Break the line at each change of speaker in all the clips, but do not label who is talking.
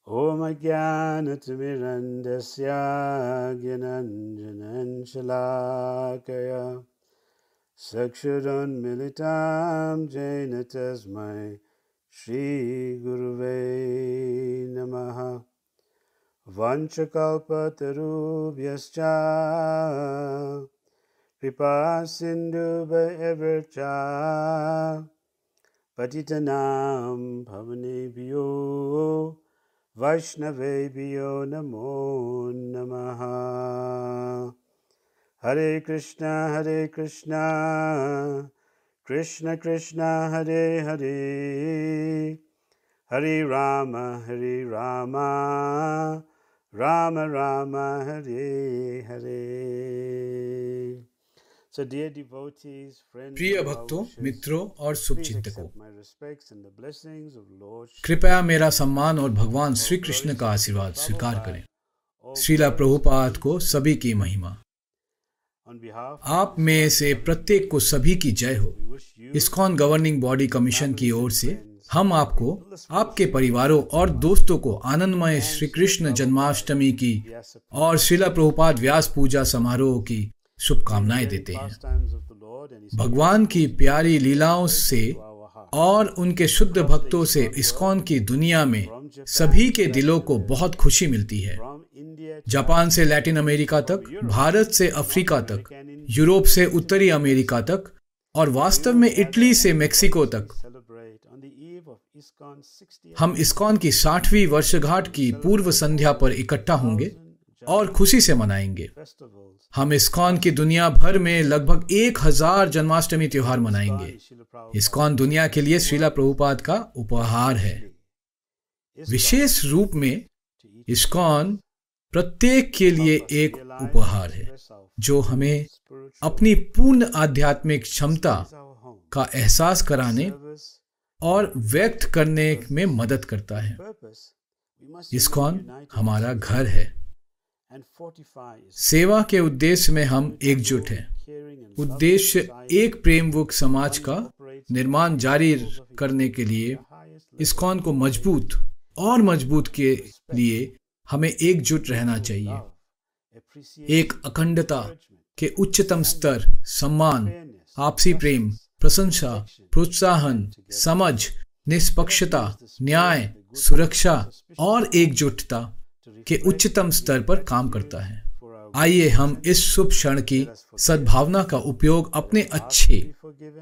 ॐ अज्ञानतिमिरन्धस्य ज्ञानाञ्जनं शलाकया चक्षुरुन्मिलितं येन तस्मै श्रीगुरुवे नमः। वंशकल्पतरुभ्यश्च कृपासिन्धुभ्यश्च पतितनां पावनेभ्यो वैष्णवेभ्यो नमो नमः। हरे कृष्णा कृष्ण कृष्ण हरे हरे, हरे Ram Ram Ram Hare Hare. So dear devotees, friends,
प्रिय भक्तों, मित्रों और शुभचिंतकों,
कृपया
कृपया मेरा सम्मान और भगवान श्री कृष्ण का आशीर्वाद स्वीकार करें। श्रीला प्रभुपाद को सभी की महिमा। आप में से प्रत्येक को सभी की जय हो। इस्कॉन गवर्निंग बॉडी कमीशन की ओर से हम आपको, आपके परिवारों और दोस्तों को आनंदमय श्री कृष्ण जन्माष्टमी की और श्रीला प्रभुपाद व्यास पूजा समारोह की शुभकामनाएं देते हैं। भगवान की प्यारी लीलाओं से और उनके शुद्ध भक्तों से इस्कॉन की दुनिया में सभी के दिलों को बहुत खुशी मिलती है। जापान से लैटिन अमेरिका तक, भारत से अफ्रीका तक, यूरोप से उत्तरी अमेरिका तक और वास्तव में इटली से मेक्सिको तक हम इस्कॉन की 60वीं वर्षगांठ की पूर्व संध्या पर इकट्ठा होंगे और खुशी से मनाएंगे। हम इस्कॉन की दुनिया भर में लगभग 1000 जन्माष्टमी त्योहार मनाएंगे। इस्कॉन दुनिया के लिए श्रीला प्रभुपाद का उपहार है। विशेष रूप में इस्कॉन प्रत्येक के लिए एक उपहार है जो हमें अपनी पूर्ण आध्यात्मिक क्षमता का एहसास कराने और व्यक्त करने में मदद करता है। इस्कॉन हमारा घर है। सेवा के उद्देश्य में हम एकजुट हैं। उद्देश्य एक प्रेमयुक्त समाज का निर्माण जारी करने के लिए इस्कॉन को मजबूत के लिए हमें एकजुट रहना चाहिए। एक अखंडता के उच्चतम स्तर, सम्मान, आपसी प्रेम, प्रशंसा, प्रोत्साहन, समझ, निष्पक्षता, न्याय, सुरक्षा और एकजुटता के उच्चतम स्तर पर काम करता है। आइए हम इस शुभ क्षण की सद्भावना का उपयोग अपने अच्छे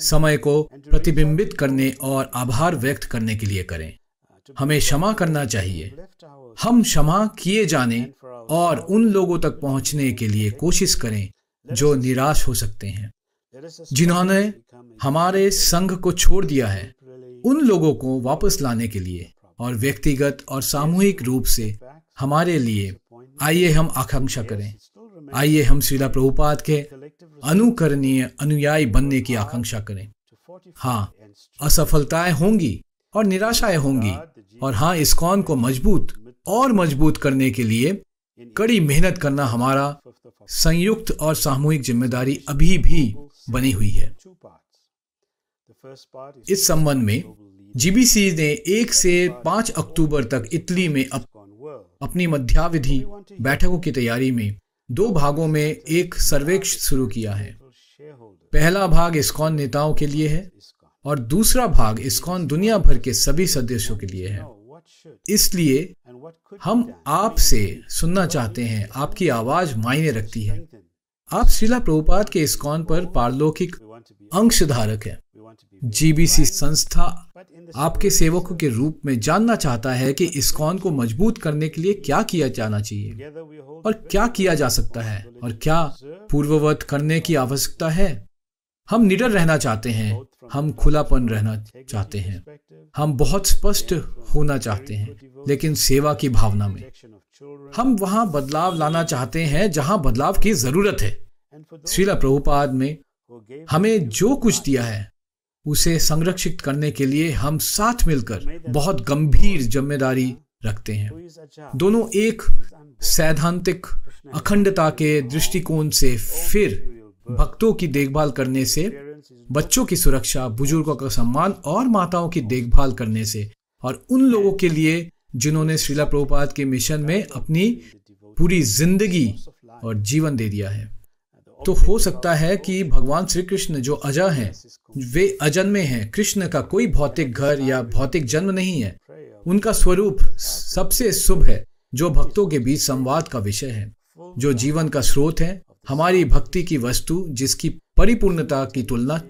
समय को प्रतिबिंबित करने और आभार व्यक्त करने के लिए करें। हमें क्षमा करना चाहिए। हम क्षमा किए जाने और उन लोगों तक पहुंचने के लिए कोशिश करें जो निराश हो सकते हैं, जिन्होंने हमारे संघ को छोड़ दिया है। उन लोगों को वापस लाने के लिए और व्यक्तिगत और सामूहिक रूप से हमारे लिए आइए हम आकांक्षा करें। आइए हम श्रीला प्रभुपाद के अनुकरणीय अनुयायी बनने की आकांक्षा करें। हाँ, असफलताएं होंगी और निराशाएं होंगी, और हाँ, इस्कॉन को मजबूत करने के लिए कड़ी मेहनत करना हमारा संयुक्त और सामूहिक जिम्मेदारी अभी भी बनी हुई है। इस संबंध में जीबीसी ने 1 से 5 अक्टूबर तक इटली में अपनी मध्यावधि बैठकों की तैयारी में 2 भागों में एक सर्वेक्षण शुरू किया है। पहला भाग इस्कॉन नेताओं के लिए है और दूसरा भाग इस्कॉन दुनिया भर के सभी सदस्यों के लिए है। इसलिए हम आपसे सुनना चाहते हैं। आपकी आवाज मायने रखती है। आप श्रीला प्रभुपाद के इस्कॉन पर पारलौकिक अंशधारक हैं। जीबीसी संस्था आपके सेवकों के रूप में जानना चाहता है कि इस्कॉन को मजबूत करने के लिए क्या किया जाना चाहिए और क्या किया जा सकता है और क्या पूर्ववत करने की आवश्यकता है। हम निडर रहना चाहते हैं। हम खुलापन रहना चाहते हैं। हम बहुत स्पष्ट होना चाहते हैं, लेकिन सेवा की भावना में। हम वहां बदलाव लाना चाहते हैं जहां बदलाव की जरूरत है। श्रीला प्रभुपाद में हमें जो कुछ दिया है उसे संरक्षित करने के लिए हम साथ मिलकर बहुत गंभीर जिम्मेदारी रखते हैं। दोनों एक सैद्धांतिक अखंडता के दृष्टिकोण से, फिर भक्तों की देखभाल करने से, बच्चों की सुरक्षा, बुजुर्गों का सम्मान और माताओं की देखभाल करने से, और उन लोगों के लिए जिन्होंने श्रीला प्रभुपाद के मिशन में अपनी पूरी जिंदगी और जीवन दे दिया है। तो हो सकता है कि भगवान श्री कृष्ण जो अजय हैं, वे अजन्मे हैं। कृष्ण का कोई भौतिक घर या भौतिक जन्म नहीं है। उनका स्वरूप सबसे शुभ है, जो भक्तों के बीच संवाद का विषय है, जो जीवन का स्रोत है, हमारी भक्ति की वस्तु, जिसकी परिपूर्णता की तुलना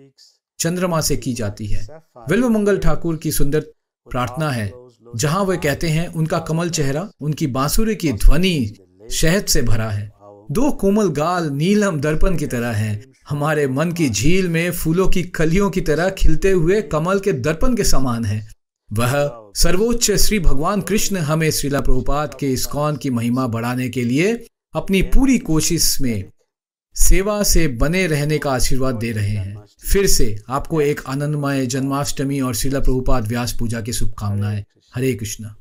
चंद्रमा से की जाती है। बिल्वमंगल ठाकुर की सुंदर प्रार्थना है, जहां वे कहते हैं, उनका कमल चेहरा, उनकी बांसुरी की ध्वनि शहद से भरा है, दो कोमल गाल नीलम दर्पण की तरह हैं, हमारे मन की झील में फूलों की कलियों की तरह खिलते हुए कमल के दर्पण के समान है। वह सर्वोच्च श्री भगवान कृष्ण हमें श्रीला प्रभुपाद के इस्कॉन की महिमा बढ़ाने के लिए अपनी पूरी कोशिश में सेवा से बने रहने का आशीर्वाद दे रहे हैं। फिर से आपको एक आनंदमय जन्माष्टमी और श्रीला प्रभुपाद व्यास पूजा की शुभकामनाएं। हरे कृष्णा।